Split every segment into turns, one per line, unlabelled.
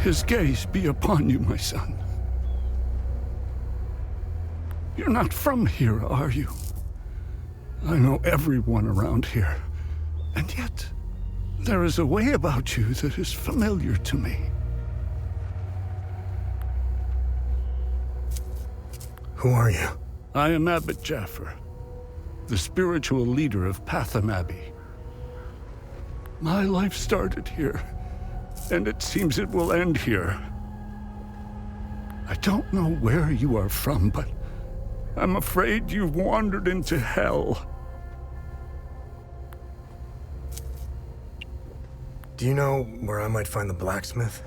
His gaze be upon you, my son. You're not from here, are you? I know everyone around here, and yet there is a way about you that is familiar to me.
Who are you?
I am Abbot Jaffer, the spiritual leader of Patham Abbey. My life started here, and it seems it will end here. I don't know where you are from, but I'm afraid you've wandered into hell.
Do you know where I might find the blacksmith?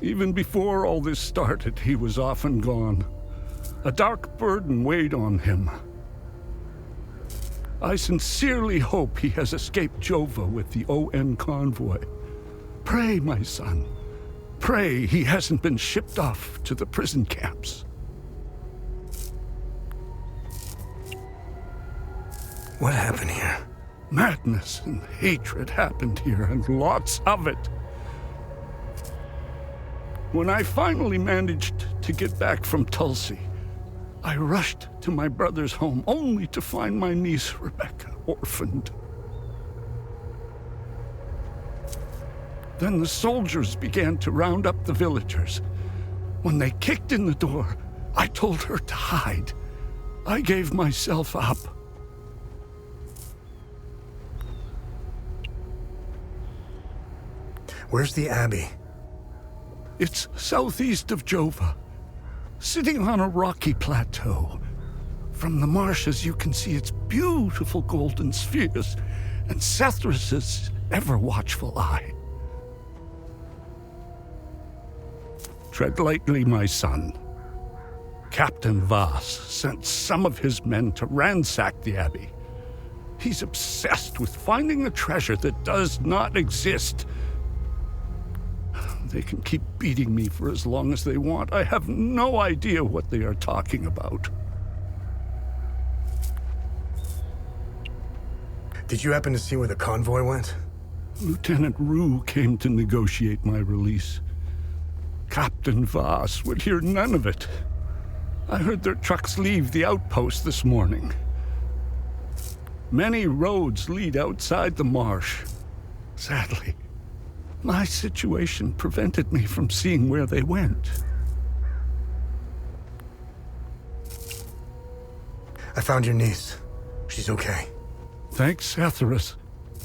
Even before all this started, he was often gone. A dark burden weighed on him. I sincerely hope he has escaped Jova with the ON convoy. Pray, my son. Pray he hasn't been shipped off to the prison camps.
What happened here?
Madness and hatred happened here, and lots of it. When I finally managed to get back from Tulsi, I rushed to my brother's home only to find my niece Rebecca orphaned. Then the soldiers began to round up the villagers. When they kicked in the door, I told her to hide. I gave myself up.
Where's the Abbey?
It's southeast of Jova, sitting on a rocky plateau. From the marshes you can see its beautiful golden spheres and Sethrus's ever-watchful eye. Tread lightly, my son. Captain Voss sent some of his men to ransack the Abbey. He's obsessed with finding a treasure that does not exist. They can keep beating me for as long as they want. I have no idea what they are talking about.
Did you happen to see where the convoy went?
Lieutenant Rue came to negotiate my release. Captain Voss would hear none of it. I heard their trucks leave the outpost this morning. Many roads lead outside the marsh. Sadly, my situation prevented me from seeing where they went.
I found your niece. She's okay.
Thanks, Sethrus.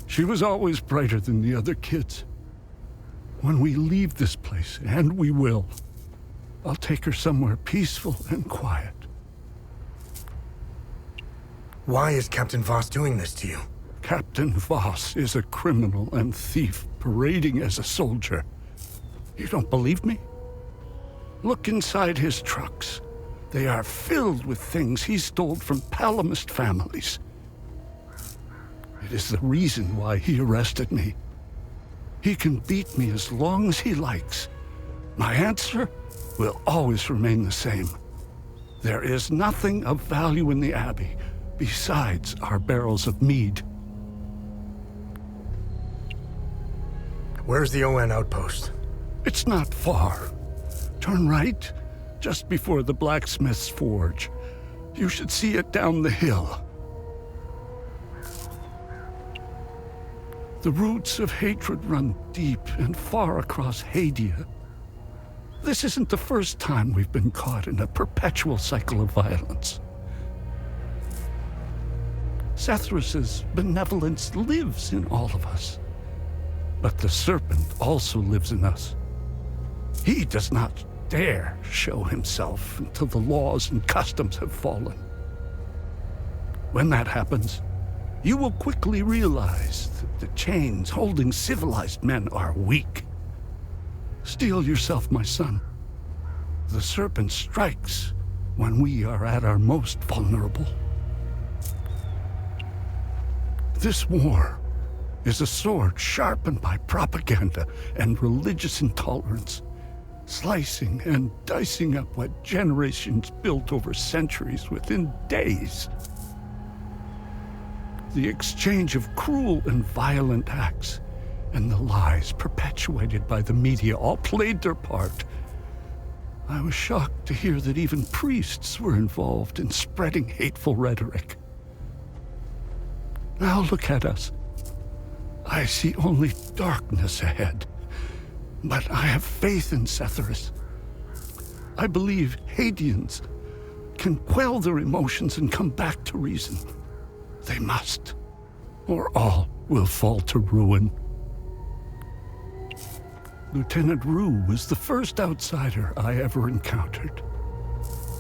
She was always brighter than the other kids. When we leave this place, and we will, I'll take her somewhere peaceful and quiet.
Why is Captain Voss doing this to you?
Captain Voss is a criminal and thief parading as a soldier. You don't believe me? Look inside his trucks. They are filled with things he stole from Palamist families. It is the reason why he arrested me. He can beat me as long as he likes. My answer will always remain the same. There is nothing of value in the Abbey besides our barrels of mead.
Where's the ON outpost?
It's not far. Turn right, just before the blacksmith's forge. You should see it down the hill. The roots of hatred run deep and far across Hadia. This isn't the first time we've been caught in a perpetual cycle of violence. Sethrus's benevolence lives in all of us. But the serpent also lives in us. He does not dare show himself until the laws and customs have fallen. When that happens, you will quickly realize that the chains holding civilized men are weak. Steel yourself, my son. The serpent strikes when we are at our most vulnerable. This war is a sword sharpened by propaganda and religious intolerance, slicing and dicing up what generations built over centuries within days. The exchange of cruel and violent acts and the lies perpetuated by the media all played their part. I was shocked to hear that even priests were involved in spreading hateful rhetoric. Now look at us. I see only darkness ahead, but I have faith in Setherus. I believe Hadeans can quell their emotions and come back to reason. They must, or all will fall to ruin. Lieutenant Rue was the first outsider I ever encountered.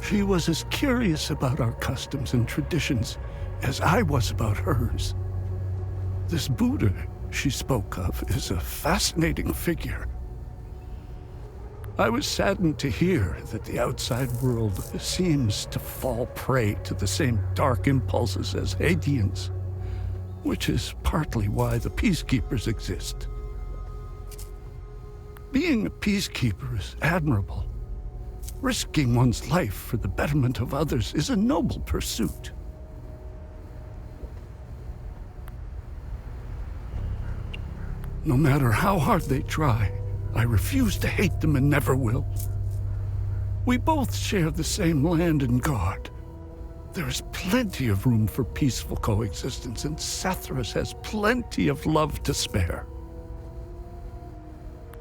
She was as curious about our customs and traditions as I was about hers. This Buddha she spoke of is a fascinating figure. I was saddened to hear that the outside world seems to fall prey to the same dark impulses as Hadeans, which is partly why the peacekeepers exist. Being a peacekeeper is admirable. Risking one's life for the betterment of others is a noble pursuit. No matter how hard they try, I refuse to hate them and never will. We both share the same land and God. There is plenty of room for peaceful coexistence, and Setherus has plenty of love to spare.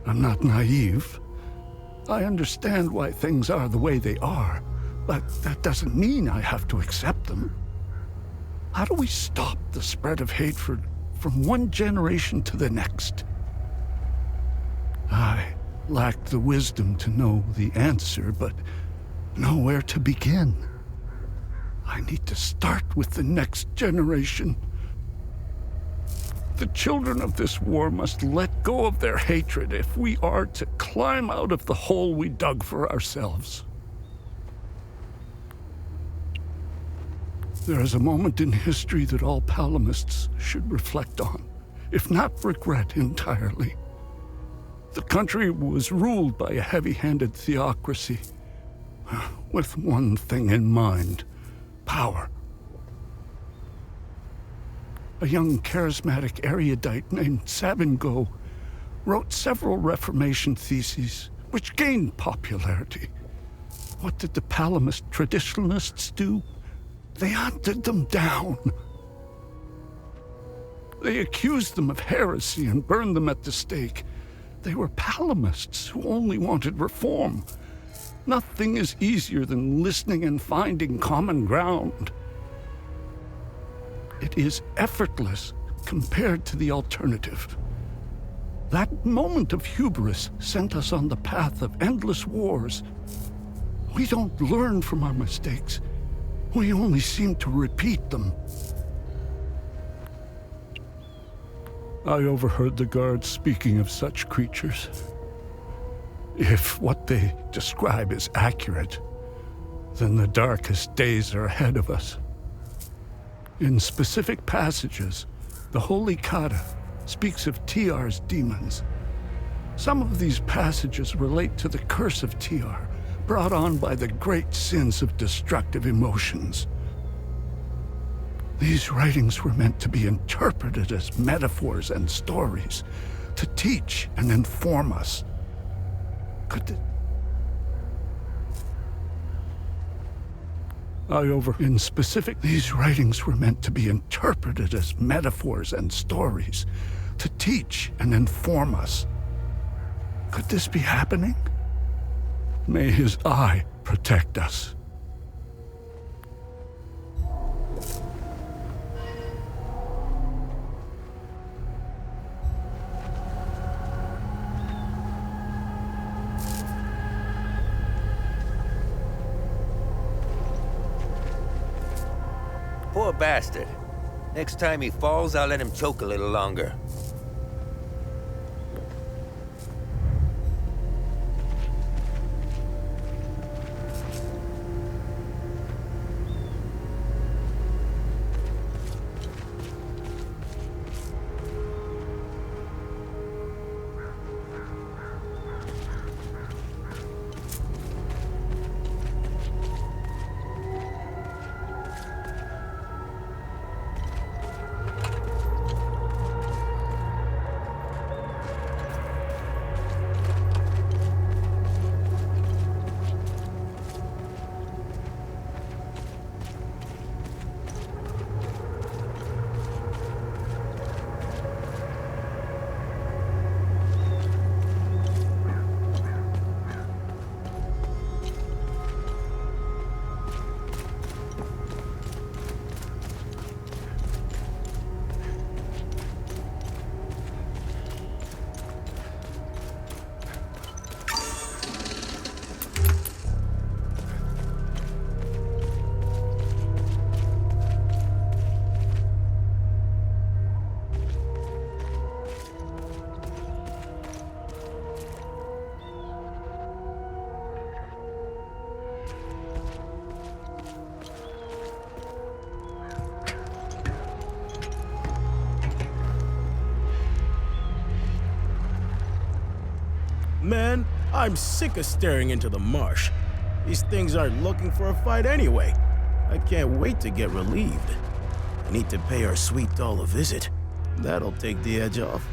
I'm not naive. I understand why things are the way they are, but that doesn't mean I have to accept them. How do we stop the spread of hatred from one generation to the next? I lack the wisdom to know the answer, but know where to begin. I need to start with the next generation. The children of this war must let go of their hatred if we are to climb out of the hole we dug for ourselves. There is a moment in history that all Palamists should reflect on, if not regret entirely. The country was ruled by a heavy-handed theocracy, with one thing in mind: power. A young charismatic erudite named Sabingo wrote several Reformation theses, which gained popularity. What did the Palamist traditionalists do? They hunted them down. They accused them of heresy and burned them at the stake. They were Palamists who only wanted reform. Nothing is easier than listening and finding common ground. It is effortless compared to the alternative. That moment of hubris sent us on the path of endless wars. We don't learn from our mistakes. We only seem to repeat them. I overheard the guards speaking of such creatures. If what they describe is accurate, then the darkest days are ahead of us. In specific passages, the Holy Kata speaks of TR's demons. Some of these passages relate to the curse of TR, brought on by the great sins of destructive emotions. These writings were meant to be interpreted as metaphors and stories, to teach and inform us. These writings were meant to be interpreted as metaphors and stories, to teach and inform us. Could this be happening? May his eye protect us.
Poor bastard. Next time he falls, I'll let him choke a little longer.
man, I'm sick of staring into the marsh. These things aren't looking for a fight anyway. I can't wait to get relieved. I need to pay our sweet doll a visit. That'll take the edge off.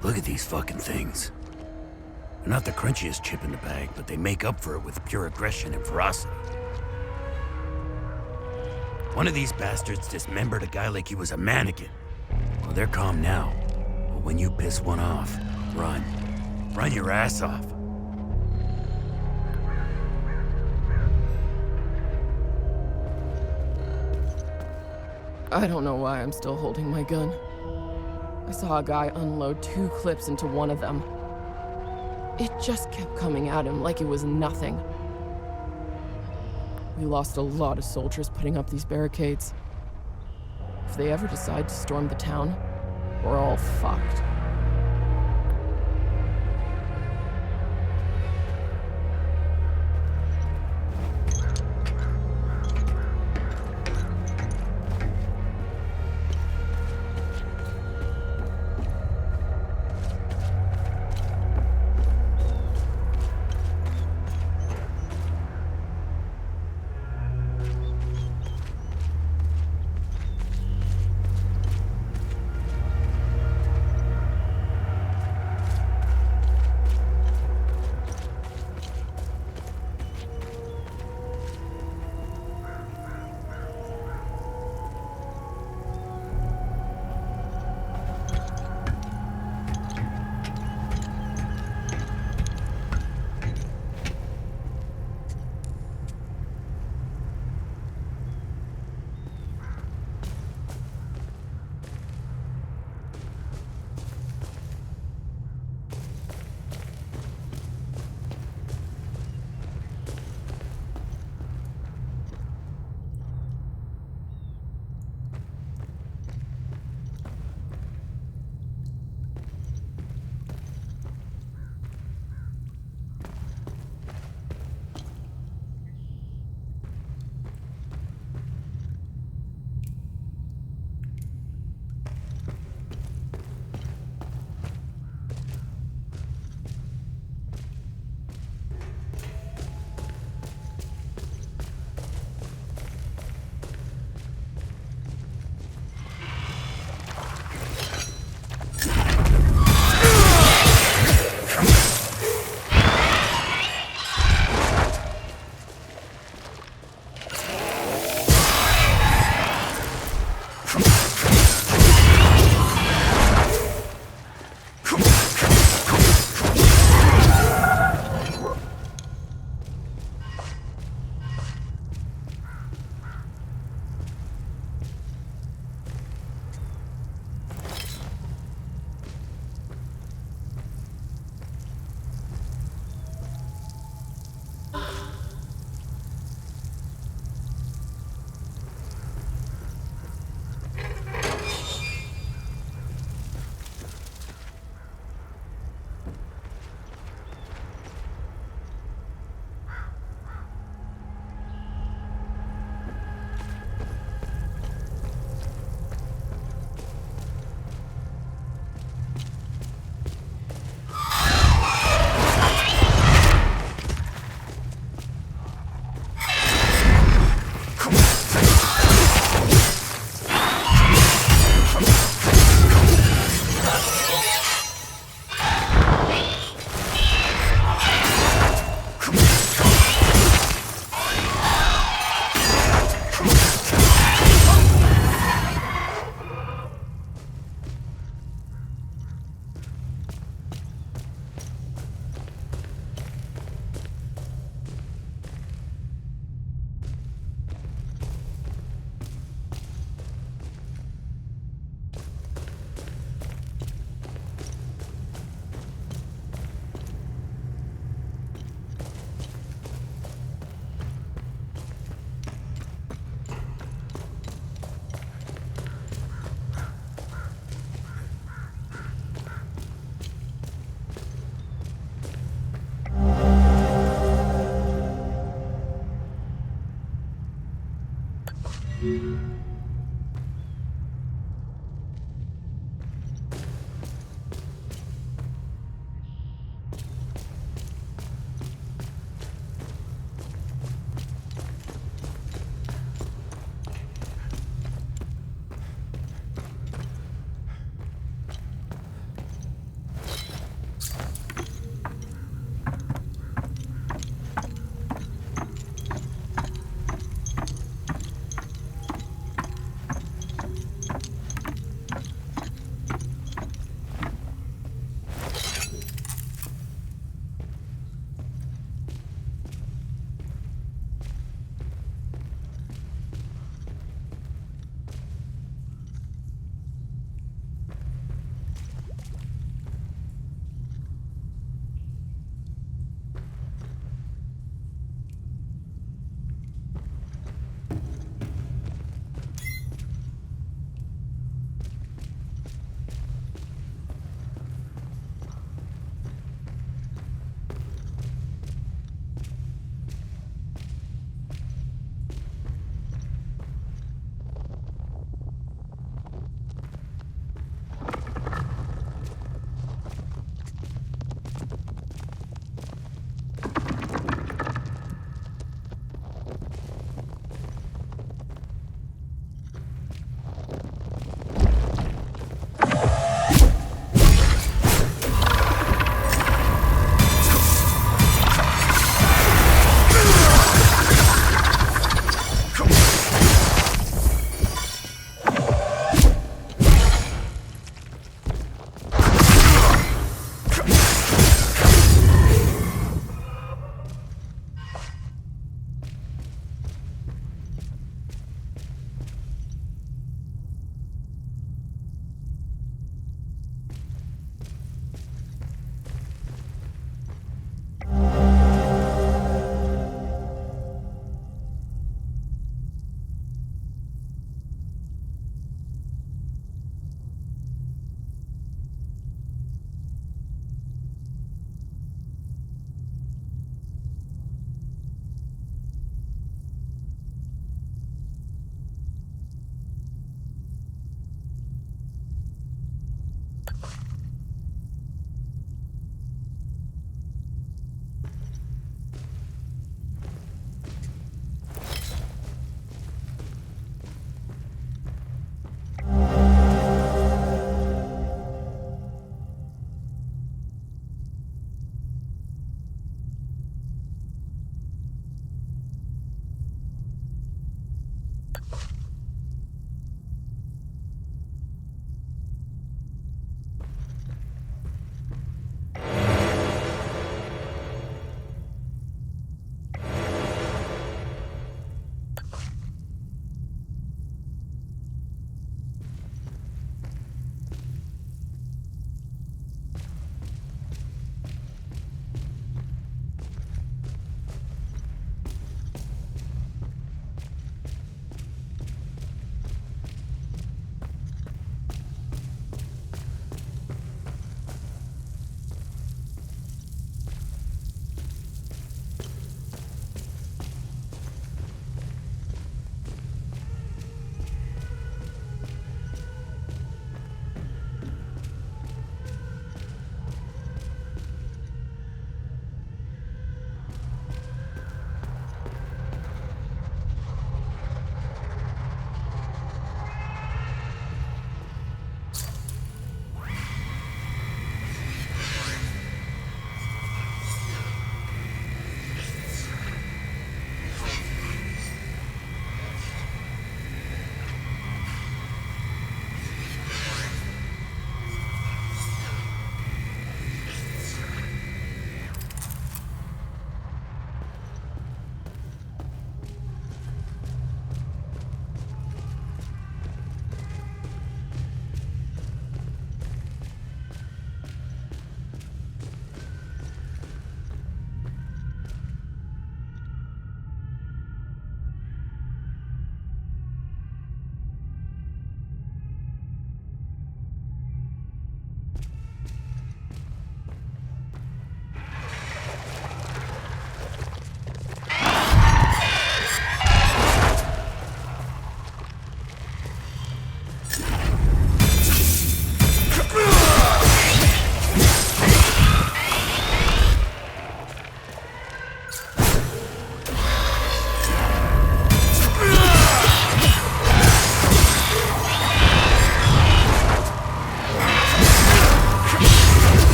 Look at these fucking things. They're not the crunchiest chip in the bag, but they make up for it with pure aggression and ferocity. One of these bastards dismembered a guy like he was a mannequin. Well, they're calm now. But when you piss one off, run. Run your ass off.
I don't know why I'm still holding my gun. I saw a guy unload 2 clips into one of them. It just kept coming at him like it was nothing. We lost a lot of soldiers putting up these barricades. If they ever decide to storm the town, we're all fucked.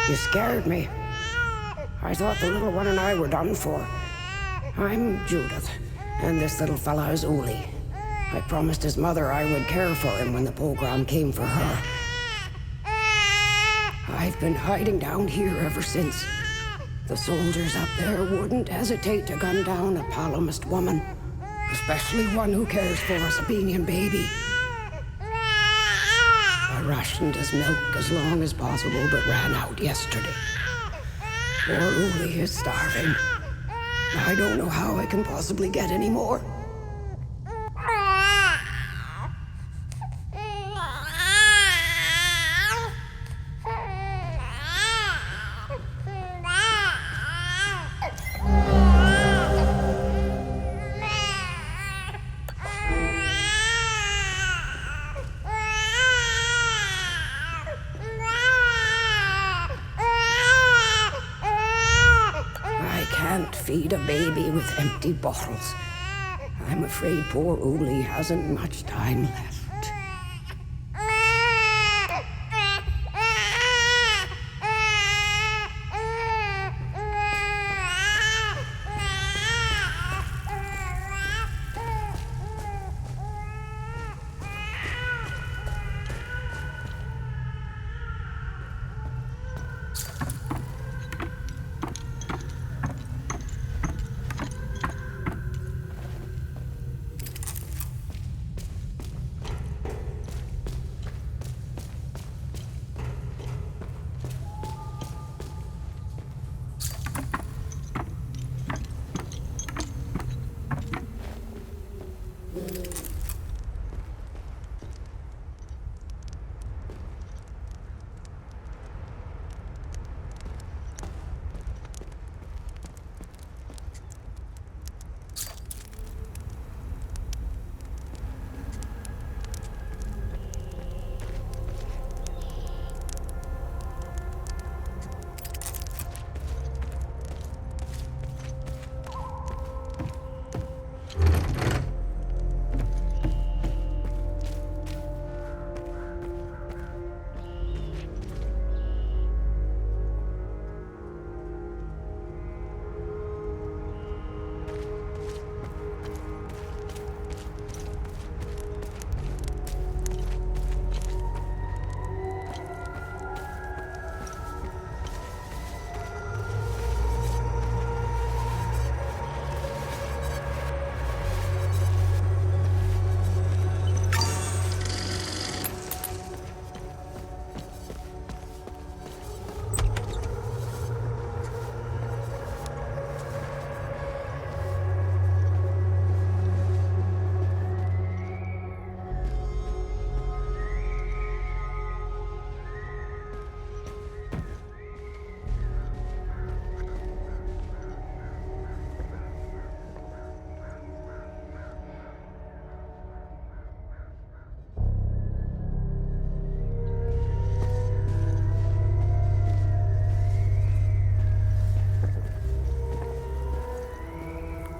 You scared me. I thought the little one and I were done for. I'm Judith, and this little fella is Uli. I promised his mother I would care for him when the pogrom came for her. I've been hiding down here ever since. The soldiers up there wouldn't hesitate to gun down a polygamist woman, especially one who cares for a Sabinian baby. I rationed his milk as long as possible, but ran out yesterday. Poor Uli is starving. I don't know how I can possibly get any more. Feed a baby with empty bottles. I'm afraid poor Uli hasn't much time left.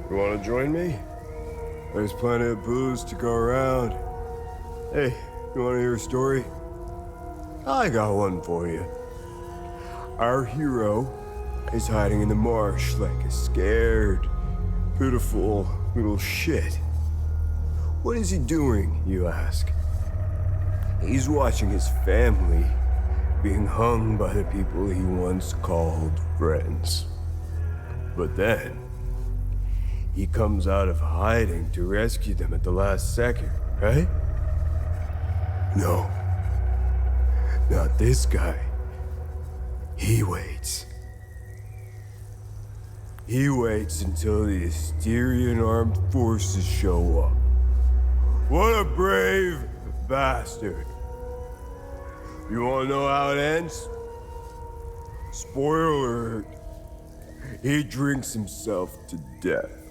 You wanna join me? There's plenty of booze to go around. Hey, you wanna hear a story? I got one for you. Our hero is hiding in the marsh like a scared, pitiful little shit. What is he doing, you ask? He's watching his family being hung by the people he once called friends. But then, he comes out of hiding to rescue them at the last second, right? No. Not this guy. He waits. He waits until the Asterian armed forces show up. What a brave bastard. You wanna know how it ends? Spoiler alert. He drinks himself to death.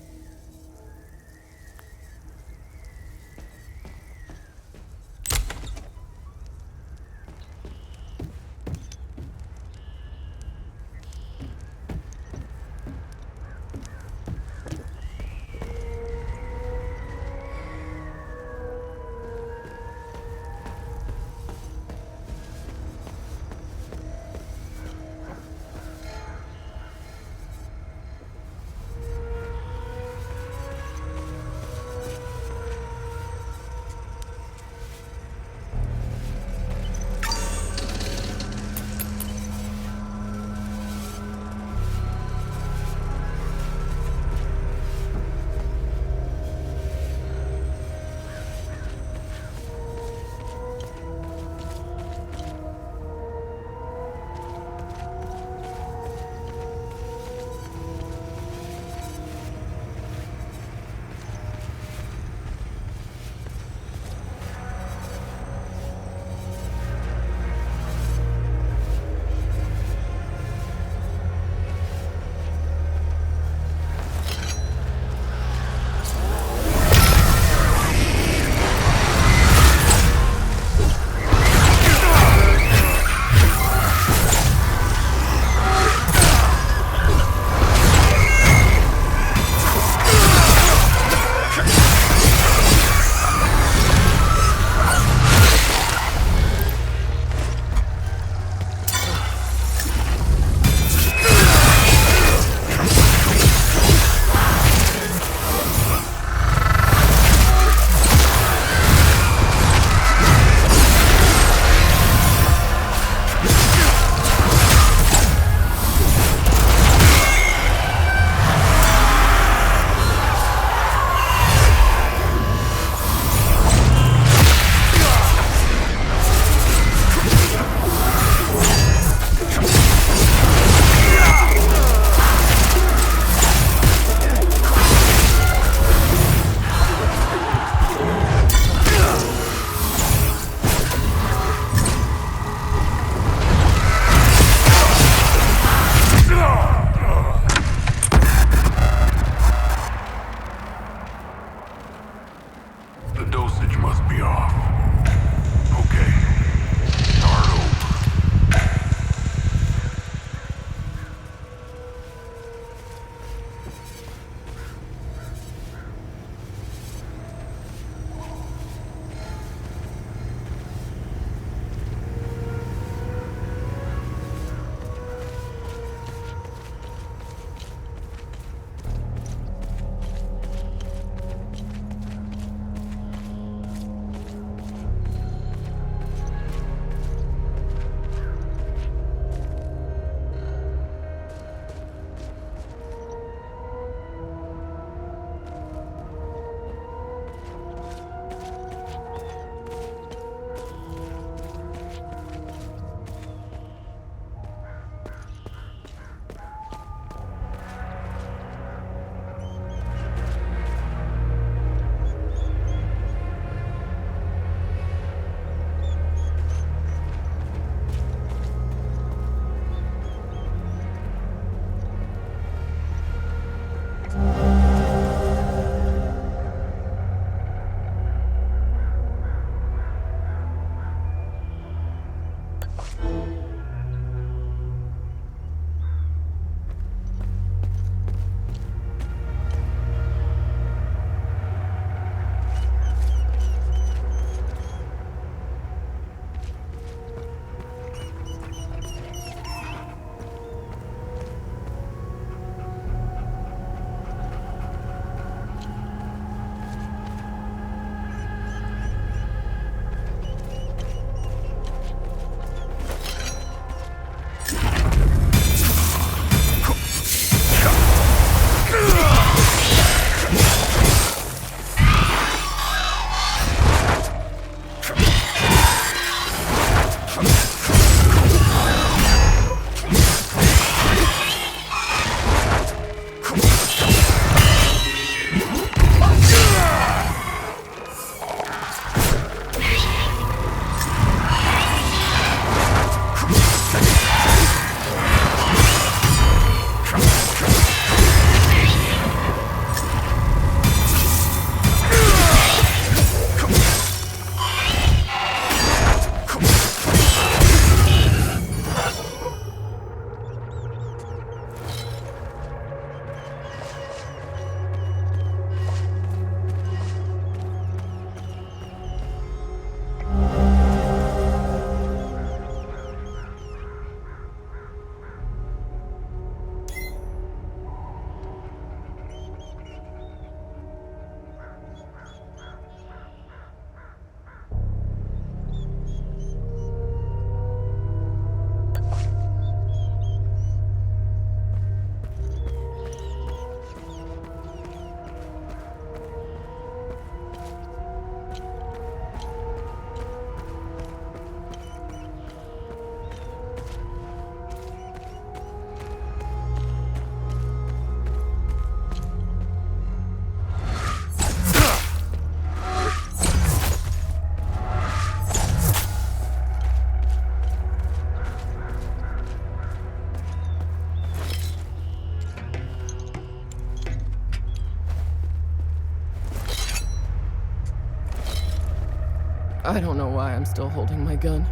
I don't know why I'm still holding my gun.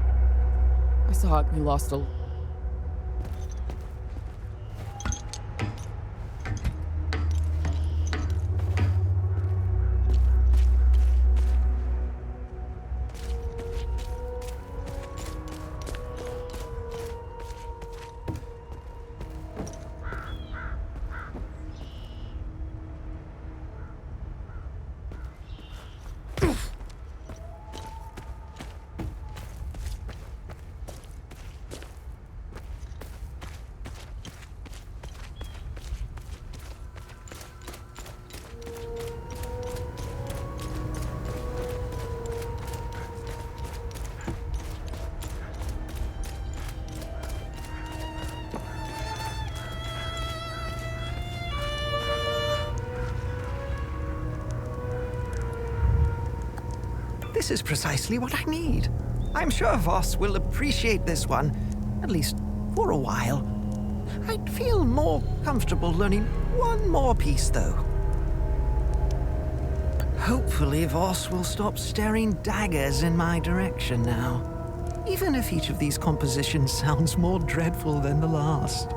I saw we lost a...
This is precisely what I need. I'm sure Voss will appreciate this one, at least for a while. I'd feel more comfortable learning one more piece, though. Hopefully Voss will stop staring daggers in my direction now, even if each of these compositions sounds more dreadful than the last.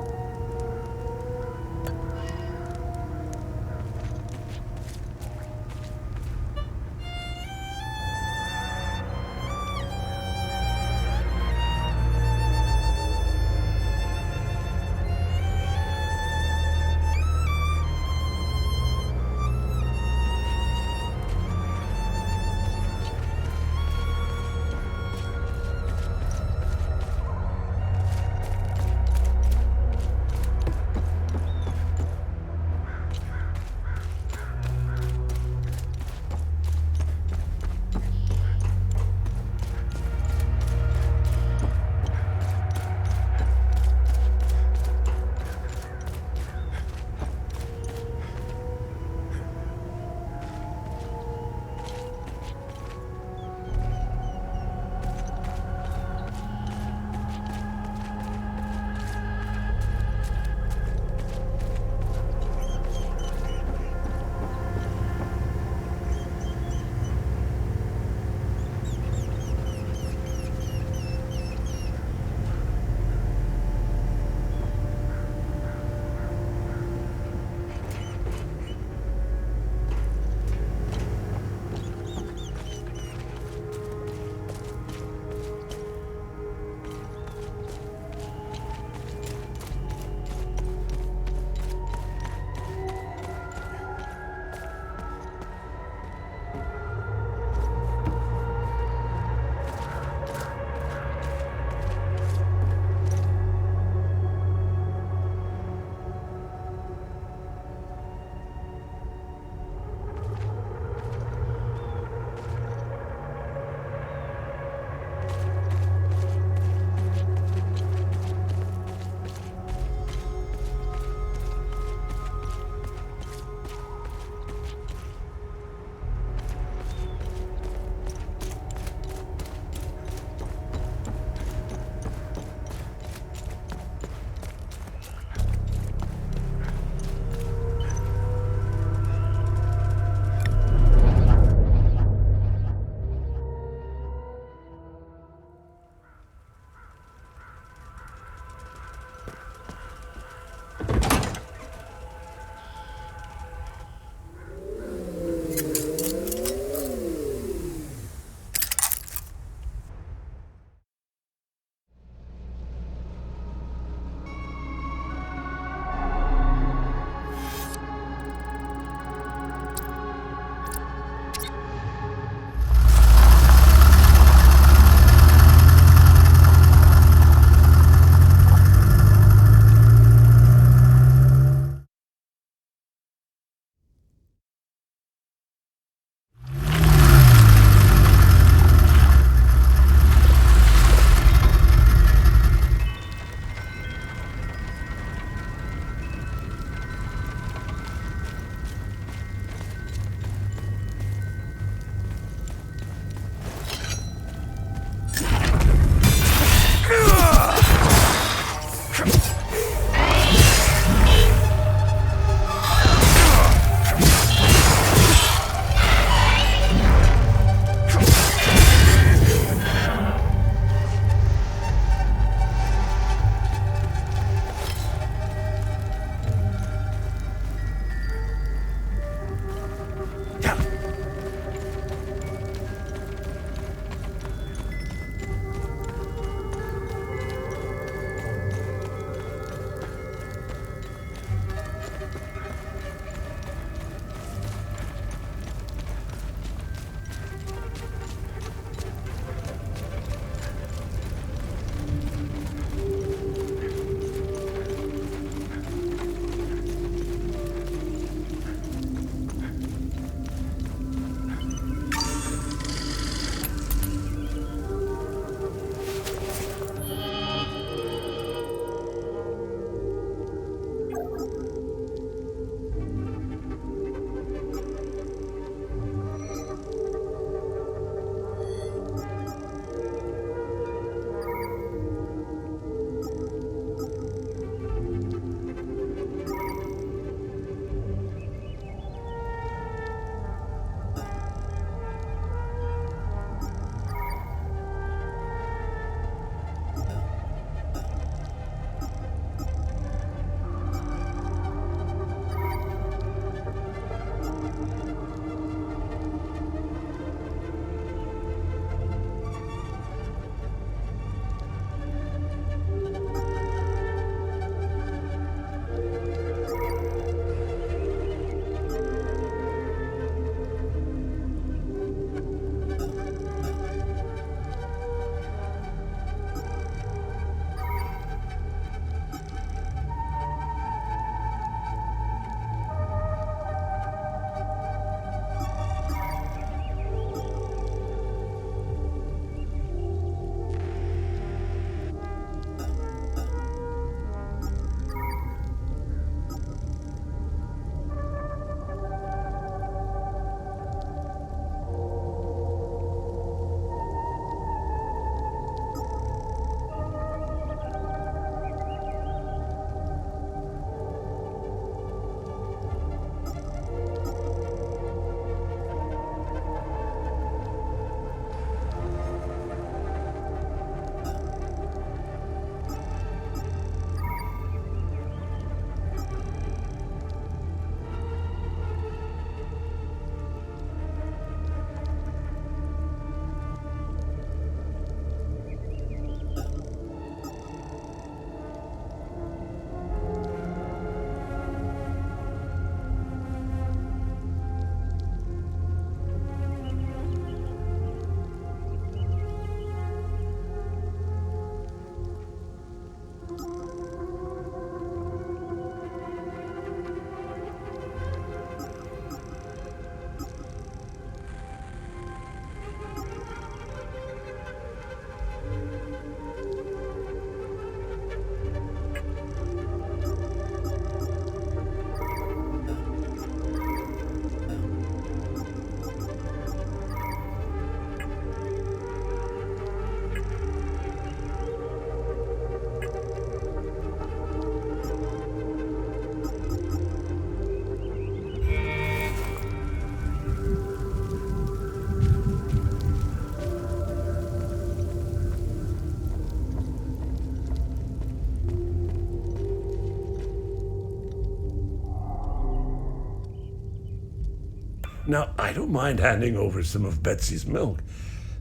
Now, I don't mind handing over some of Betsy's milk,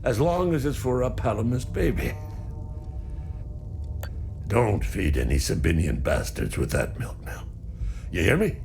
as long as it's for a Palamist baby. Don't feed any Sabinian bastards with that milk now. You hear me?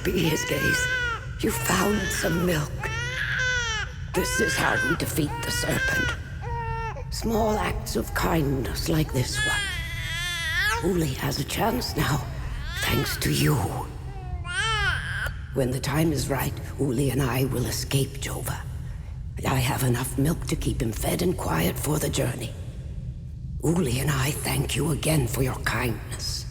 be his gaze. You found some milk. This is how we defeat the serpent. Small acts of kindness like this one. Uli has a chance now, thanks to you. When the time is right, Uli and I will escape Jova. I have enough milk to keep him fed and quiet for the journey. Uli and I thank you again for your kindness.